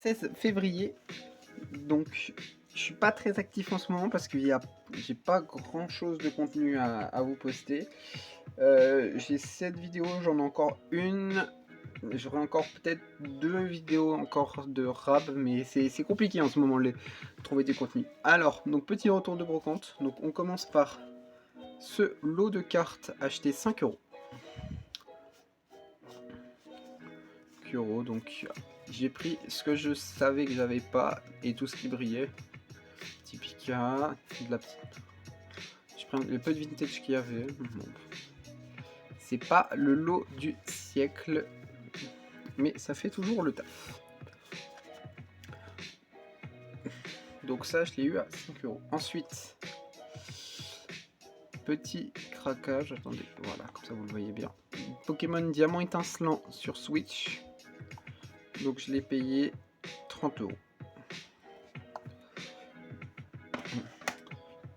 16 février. Donc je suis pas très actif en ce moment parce que j'ai pas grand chose de contenu à vous poster. J'ai 7 vidéos, j'en ai encore une. J'aurai encore peut-être 2 vidéos encore de rab, mais c'est compliqué en ce moment de trouver des contenus. Alors, donc petit retour de brocante. Donc on commence par ce lot de cartes acheté 5 euros. Donc j'ai pris ce que je savais que j'avais pas et tout ce qui brillait. Petit Pika, de la petite. Je prends le peu de vintage qu'il y avait. Bon. C'est pas le lot du siècle, mais ça fait toujours le taf. Donc ça, je l'ai eu à 5 euros. Ensuite, petit craquage. Attendez, voilà, comme ça vous le voyez bien. Pokémon Diamant étincelant sur Switch. Donc je l'ai payé 30 euros.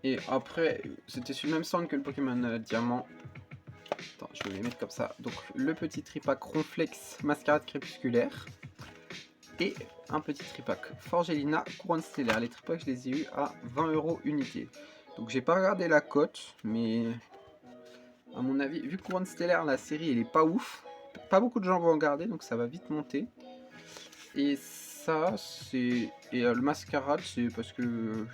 Et après, c'était sur le même stand que le Pokémon Diamant. Attends, je vais les mettre comme ça. Donc le petit tripack Ronflex Mascarade Crépusculaire. Et un petit tripack Forgelina Couronne Stellaire. Les tripacks, je les ai eu à 20 euros unité. Donc j'ai pas regardé la cote, mais à mon avis, vu que Couronne Stellaire, la série, elle est pas ouf. Pas beaucoup de gens vont regarder, donc ça va vite monter. Et ça, c'est... Et le Mascarade, c'est parce que...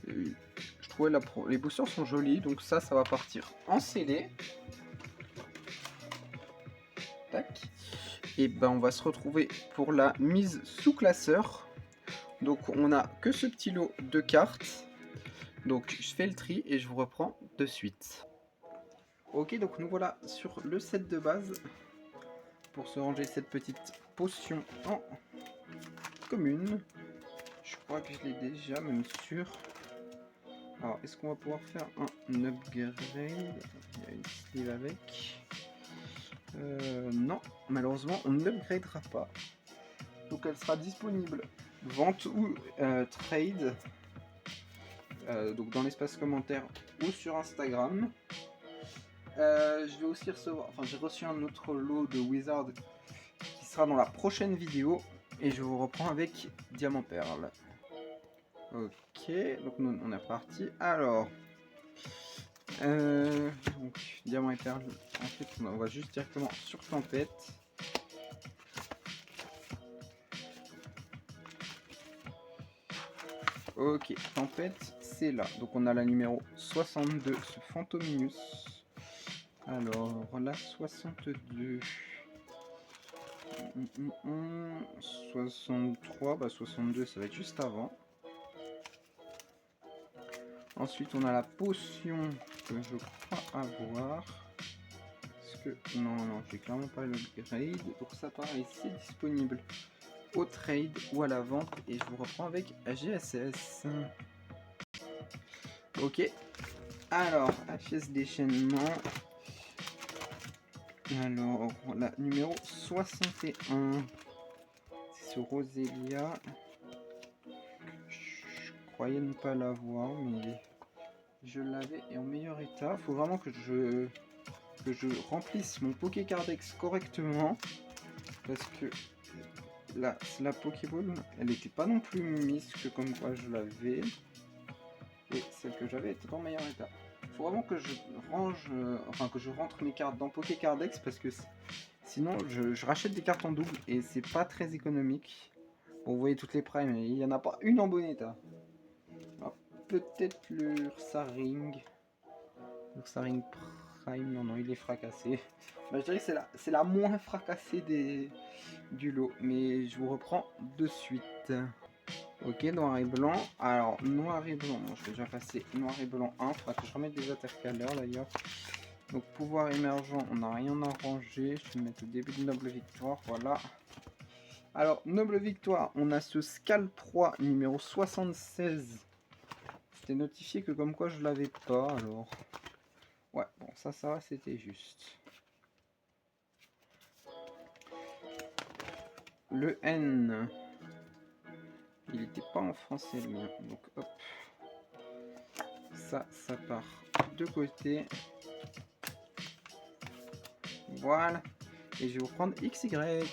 je trouvais les boosters sont jolis, donc ça va partir en scellé. Tac. Et ben on va se retrouver pour la mise sous classeur. Donc on a que ce petit lot de cartes. Donc je fais le tri et je vous reprends de suite. Ok, donc nous voilà sur le set de base pour se ranger cette petite potion en commune. Je crois que je l'ai déjà, même sûr. Alors, est-ce qu'on va pouvoir faire un upgrade? Il y a une sleeve avec. Non, malheureusement, on n'upgradera pas. Donc, elle sera disponible vente ou trade. Donc, dans l'espace commentaire ou sur Instagram. Je vais aussi recevoir, enfin, j'ai reçu un autre lot de Wizard qui sera dans la prochaine vidéo. Et je vous reprends avec Diamant Perle. Ok, donc nous, on est reparti. Alors, donc, Diamant et Perle. En fait, on va juste directement sur Tempête. Ok, Tempête, c'est là. Donc on a la numéro 62, ce Phantominus. Alors, la 62. 63, bah 62, ça va être juste avant. Ensuite, on a la potion que je crois avoir. Parce que, non, j'ai clairement pas l'upgrade. Donc ça, pareil, c'est disponible au trade ou à la vente. Et je vous reprends avec AGSS. Ok. Alors, HS déchaînement. Alors, la numéro 61. C'est sur Roselia. Je croyais ne pas l'avoir, mais je l'avais et en meilleur état. Faut vraiment que je remplisse mon Pokécardex correctement. Parce que la Pokéball, elle n'était pas non plus mise que comme quoi je l'avais. Et celle que j'avais était en meilleur état. Faut vraiment que je range, enfin que je rentre mes cartes dans Pokécardex parce que sinon je rachète des cartes en double et c'est pas très économique. Bon, vous voyez toutes les primes, il n'y en a pas une en bon état. Peut-être l'Ursaring. L'Ursaring Prime, non, il est fracassé. Bah, je dirais que c'est la moins fracassée du lot, mais je vous reprends de suite. Ok, noir et blanc. Alors, noir et blanc, bon, je vais déjà passer noir et blanc 1. Il faudra que je remette des intercalaires d'ailleurs. Donc, pouvoir émergent, on n'a rien à ranger. Je vais le mettre au début de Noble Victoire, voilà. Alors, Noble Victoire, on a ce Scalp 3 numéro 76. C'était notifié que comme quoi je l'avais pas, alors... Ouais, bon, ça va, c'était juste. Le N, il n'était pas en français le mien, donc hop. Ça part de côté. Voilà. Et je vais vous prendre XY.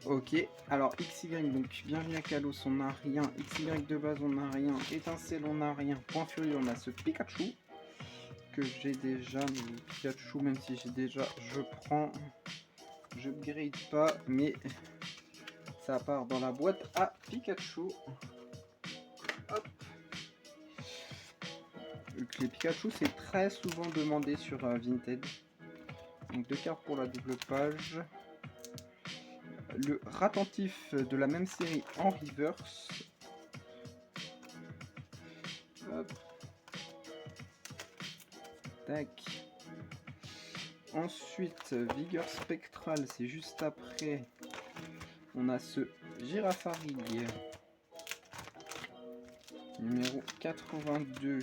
Ok, alors XY, donc bienvenue à Kalos, on n'a rien. XY de base, on n'a rien. Étincelle, on n'a rien. Point furieux, on a ce Pikachu que j'ai déjà. Mais Pikachu, même si j'ai déjà, je prends. Je upgrade pas, mais ça part dans la boîte à Pikachu. Hop. Les Pikachu, c'est très souvent demandé sur Vinted. Donc 2 cartes pour la double page. Le Ratentif de la même série en reverse. Hop. Tac. Ensuite, Vigueur Spectrale, c'est juste après. On a ce Girafarig numéro 82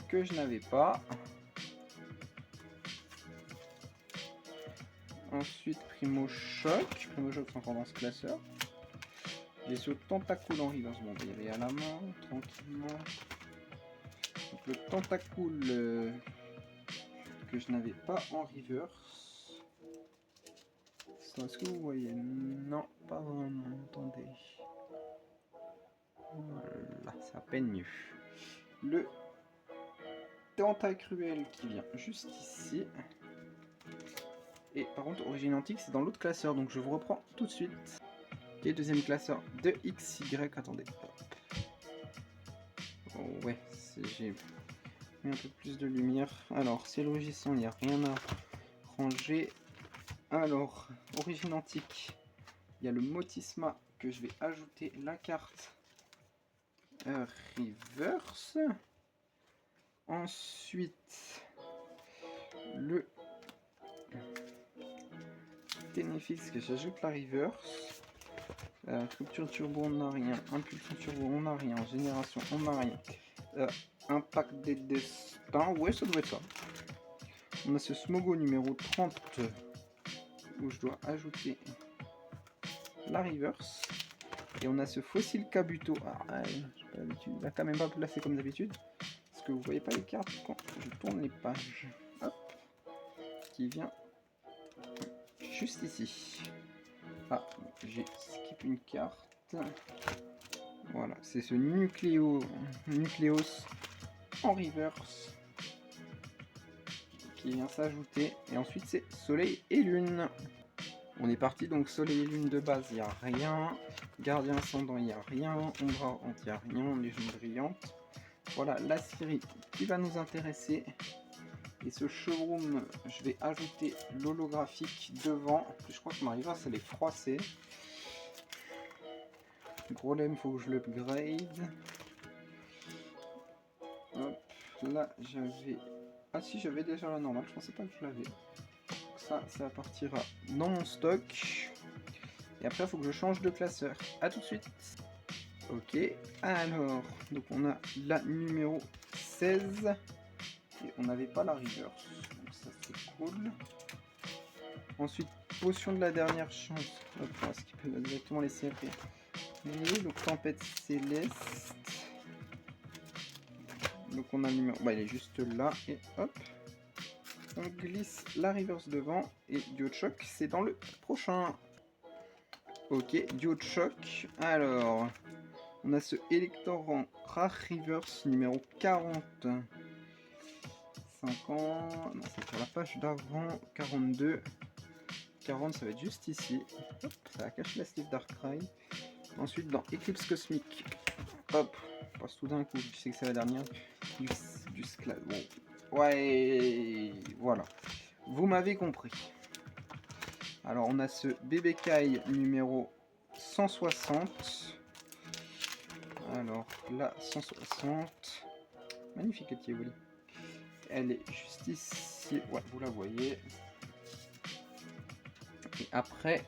que je n'avais pas. Ensuite, Primo Choc. Primo Choc, c'est encore dans ce classeur. J'ai ce Tentacool en reverse. Bon, on va y aller à la main, tranquillement. Donc, le Tentacool que je n'avais pas en reverse. Est-ce que vous voyez? Non, pas vraiment. Attendez. Voilà, c'est à peine mieux. Le Tentacruel qui vient juste ici. Et par contre, Origine Antique, c'est dans l'autre classeur, donc je vous reprends tout de suite. Et deuxième classeur de XY. Attendez. Oh, ouais, j'ai mis un peu plus de lumière. Alors, c'est le régissant, il n'y a rien à ranger. Alors, Origine Antique, il y a le Motisma que je vais ajouter la carte reverse. Ensuite, le Ténéfix que j'ajoute la reverse. Rupture turbo, on n'a rien. Impulsion turbo, on n'a rien. Génération, on n'a rien. Impact des destins, ouais, ça doit être ça. On a ce Smogo numéro 30 où je dois ajouter la reverse. Et on a ce Fossile Kabuto. Ah, il va quand même pas placer comme d'habitude. Parce que vous voyez pas les cartes quand je tourne les pages. Hop. Qui vient juste ici. Ah, j'ai skip une carte. Voilà, c'est ce Nucléos en reverse qui vient s'ajouter. Et ensuite, c'est Soleil et Lune. On est parti, donc Soleil et Lune de base, il n'y a rien. Gardien Ascendant, il n'y a rien. Ombre Ardente, il n'y a rien. Légende Brillante. Voilà la série qui va nous intéresser. Et ce showroom, je vais ajouter l'holographique devant. Je crois que ma reverse, elle est froissée. Le problème, il faut que je l'upgrade. Hop, là j'avais... Ah si, j'avais déjà la normale, je pensais pas que je l'avais. Ça partira dans mon stock. Et après, il faut que je change de classeur. A tout de suite. Ok, alors, donc on a la numéro 16. Et on n'avait pas la reverse. Donc ça c'est cool. Ensuite, potion de la dernière chance. Hop, on va skipper directement les séries. Et donc tempête céleste. Donc on a le numéro, bah il est juste là et hop, on glisse la reverse devant et Duo de Choc c'est dans le prochain. Ok, Duo de Choc. Alors, on a ce Electoran Rare Reverse numéro 40. 50, non c'est sur la page d'avant, 42. 40 ça va être juste ici. Hop, ça va cacher la sleeve Darkrai. Ensuite dans Eclipse Cosmique, hop, on passe tout d'un coup, je sais que c'est la dernière, du Sclad. Bon. Ouais, voilà, vous m'avez compris. Alors on a ce BBK numéro 160. Alors là, 160. Magnifique le Tivoli. Elle est juste ici, ouais, vous la voyez. Et après,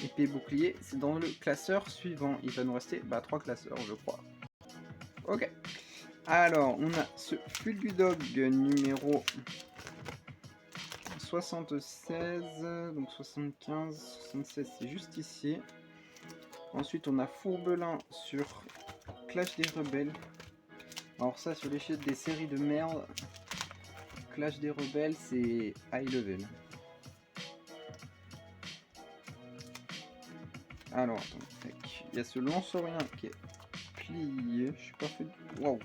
épée bouclier, c'est dans le classeur suivant. Il va nous rester 3 classeurs, je crois. Ok. Alors, on a ce Fulgudog numéro 76, donc 75, 76, c'est juste ici. Ensuite, on a Fourbelin sur Clash des Rebelles. Alors ça, sur les chutes des séries de merde, Clash des Rebelles, c'est high level. Alors, attends, tac. Il y a ce lance-rien qui est plié. Je suis pas fait. Waouh!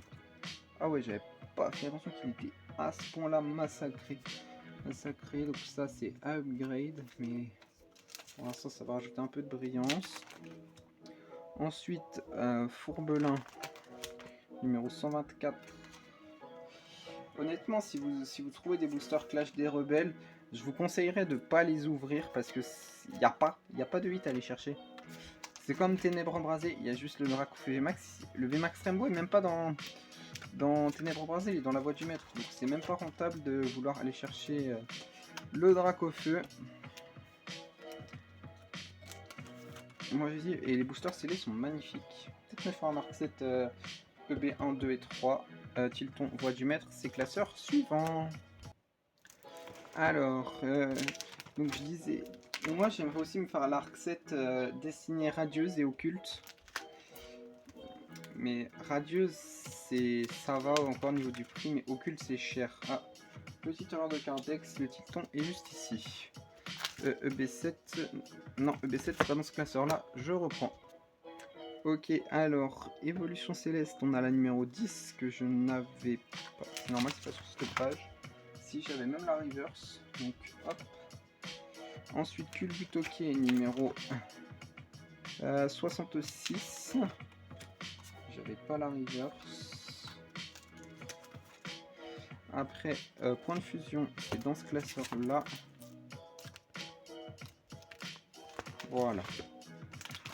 Ah ouais, j'avais pas fait attention qu'il était à ce point-là massacré. Massacré, donc ça c'est upgrade, mais pour l'instant ça va rajouter un peu de brillance. Ensuite, Fourbelin, numéro 124. Honnêtement, si vous trouvez des boosters Clash des Rebelles, je vous conseillerais de pas les ouvrir parce que il n'y a pas de 8 à aller chercher. C'est comme Ténèbres Embrasées, il y a juste le Draco VMAX. Le VMAX Rainbow est même pas dans Ténèbres Embrasées, il est dans la voie du maître. Donc c'est même pas rentable de vouloir aller chercher le Dracofeu. Moi je dis, et les boosters scellés sont magnifiques. Peut-être me faire un Arc 7 EB1, 2 et 3. Tilton, voie du maître, c'est classeur suivant. Alors, donc je disais, moi j'aimerais aussi me faire l'Arc 7 destiné radieuse et occulte. Mais radieuse, ça va encore au niveau du prix, mais occulte c'est cher. Ah, petite erreur de Cardex, le Tilton est juste ici. EB7, non, EB7 c'est pas dans ce classeur là, je reprends. Ok, alors, évolution céleste, on a la numéro 10 que je n'avais pas. C'est normal, c'est pas sur cette page. Si, j'avais même la reverse, donc hop. Ensuite, Culbutoki numéro 66. J'avais pas la reverse. Après, point de fusion, c'est dans ce classeur là. Voilà.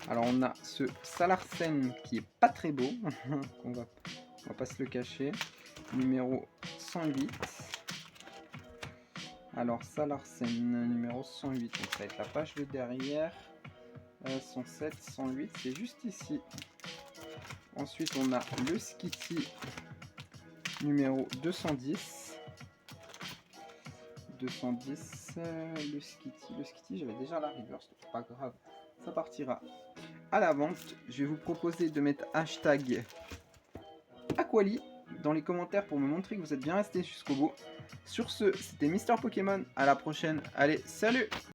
Alors on a ce Salarsen qui est pas très beau, on va pas se le cacher, numéro 108. Alors Salarsen numéro 108, donc ça va être la page de derrière, 107, 108, c'est juste ici. Ensuite on a le Skitty numéro 210. 210, le Skitty j'avais déjà la reverse, donc pas grave, ça partira à la vente. Je vais vous proposer de mettre hashtag Aquali dans les commentaires pour me montrer que vous êtes bien resté jusqu'au bout. Sur ce, c'était Mister Pokémon, à la prochaine, allez, salut!